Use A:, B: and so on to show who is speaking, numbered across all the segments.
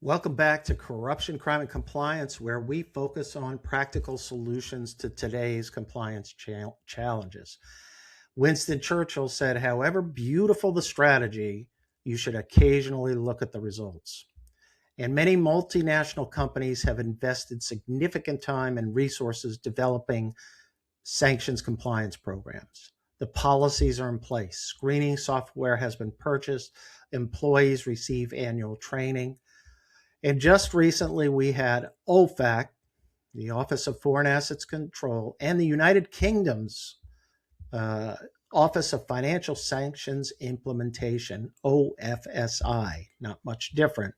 A: Welcome back to Corruption, Crime, and Compliance, where we focus on practical solutions to today's compliance challenges. Winston Churchill said, however beautiful the strategy, you should occasionally look at the results. And many multinational companies have invested significant time and resources developing sanctions compliance programs. The policies are in place. Screening software has been purchased. Employees receive annual training. And just recently, we had OFAC, the Office of Foreign Assets Control, and the United Kingdom's uh, Office of Financial Sanctions Implementation, OFSI, not much different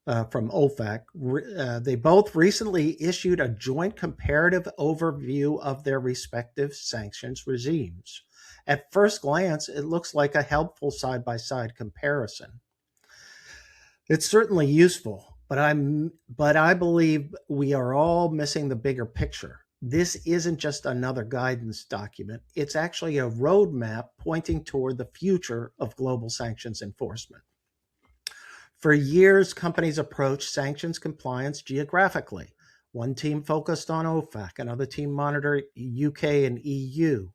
A: from OFAC. They both recently issued a joint comparative overview of their respective sanctions regimes. At first glance, it looks like a helpful side by side comparison. It's certainly useful, but I believe we are all missing the bigger picture. This isn't just another guidance document. It's actually a roadmap pointing toward the future of global sanctions enforcement. For years, companies approached sanctions compliance geographically. One team focused on OFAC, another team monitored UK and EU.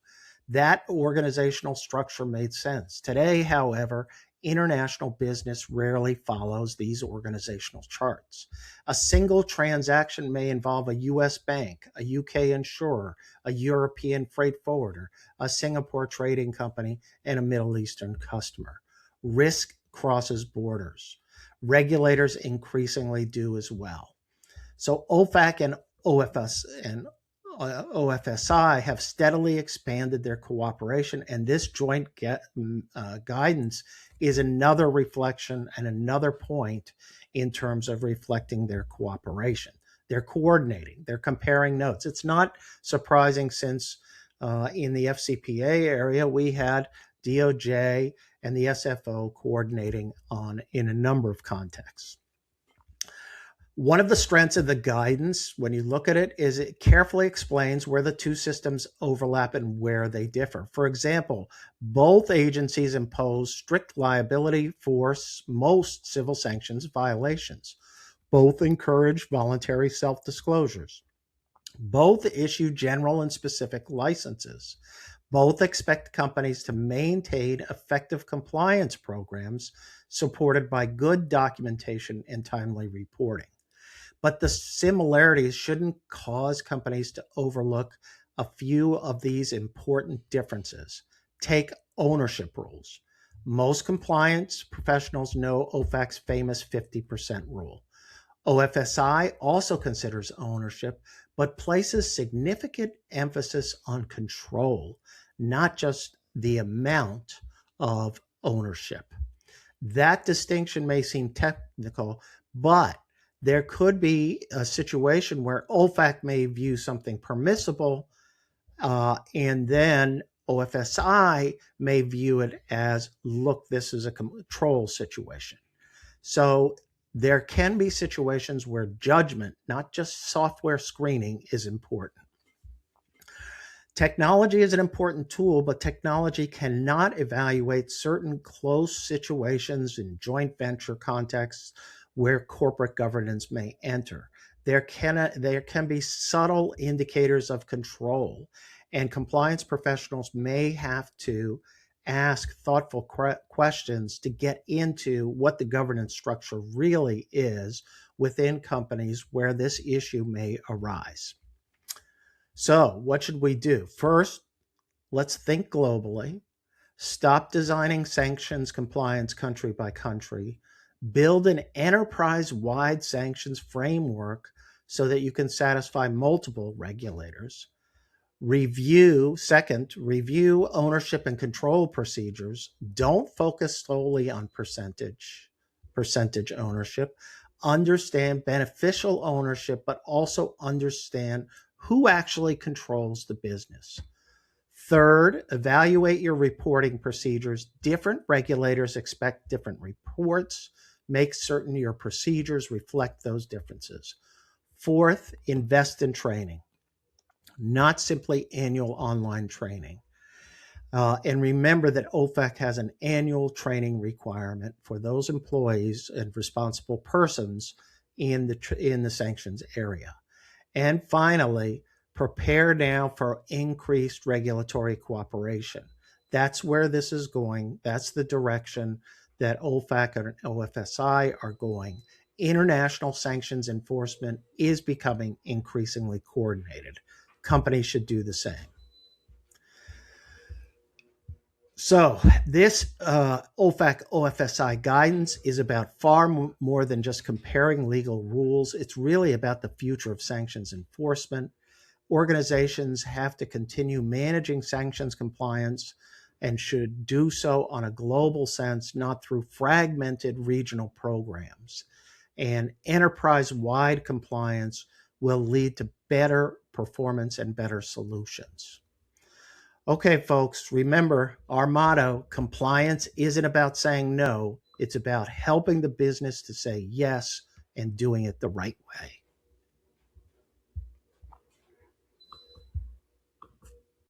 A: That organizational structure made sense. Today, however, international business rarely follows these organizational charts. A single transaction may involve a US bank, a UK insurer, a European freight forwarder, a Singapore trading company, and a Middle Eastern customer. Risk crosses borders. Regulators increasingly do as well. So OFAC and OFSI have steadily expanded their cooperation, and this joint guidance is another reflection and another point in terms of reflecting their cooperation. They're coordinating, they're comparing notes. It's not surprising since in the FCPA area, we had DOJ and the SFO coordinating in a number of contexts. One of the strengths of the guidance, when you look at it, is it carefully explains where the two systems overlap and where they differ. For example, both agencies impose strict liability for most civil sanctions violations. Both encourage voluntary self-disclosures. Both issue general and specific licenses. Both expect companies to maintain effective compliance programs supported by good documentation and timely reporting. But the similarities shouldn't cause companies to overlook a few of these important differences. Take ownership rules. Most compliance professionals know OFAC's famous 50% rule. OFSI also considers ownership, but places significant emphasis on control, not just the amount of ownership. That distinction may seem technical, but there could be a situation where OFAC may view something permissible, and then OFSI may view it as, look, this is a control situation. So there can be situations where judgment, not just software screening, is important. Technology is an important tool, but technology cannot evaluate certain close situations in joint venture contexts where corporate governance may enter. There can be subtle indicators of control, and compliance professionals may have to ask thoughtful questions to get into what the governance structure really is within companies where this issue may arise. So, what should we do? First, let's think globally. Stop designing sanctions compliance country by country. Build an enterprise-wide sanctions framework so that you can satisfy multiple regulators. Review ownership and control procedures. Don't focus solely on percentage ownership. Understand beneficial ownership, but also understand who actually controls the business. Third, evaluate your reporting procedures. Different regulators expect different reports. Make certain your procedures reflect those differences. Fourth, invest in training, not simply annual online training. And remember that OFAC has an annual training requirement for those employees and responsible persons in the sanctions area. And finally, prepare now for increased regulatory cooperation. That's where this is going. That's the direction that OFAC and OFSI are going. International sanctions enforcement is becoming increasingly coordinated. Companies should do the same. So this OFAC OFSI guidance is about far more than just comparing legal rules. It's really about the future of sanctions enforcement. Organizations have to continue managing sanctions compliance and should do so on a global sense, not through fragmented regional programs. And enterprise-wide compliance will lead to better performance and better solutions. Okay, folks, remember our motto, compliance isn't about saying no, it's about helping the business to say yes and doing it the right way.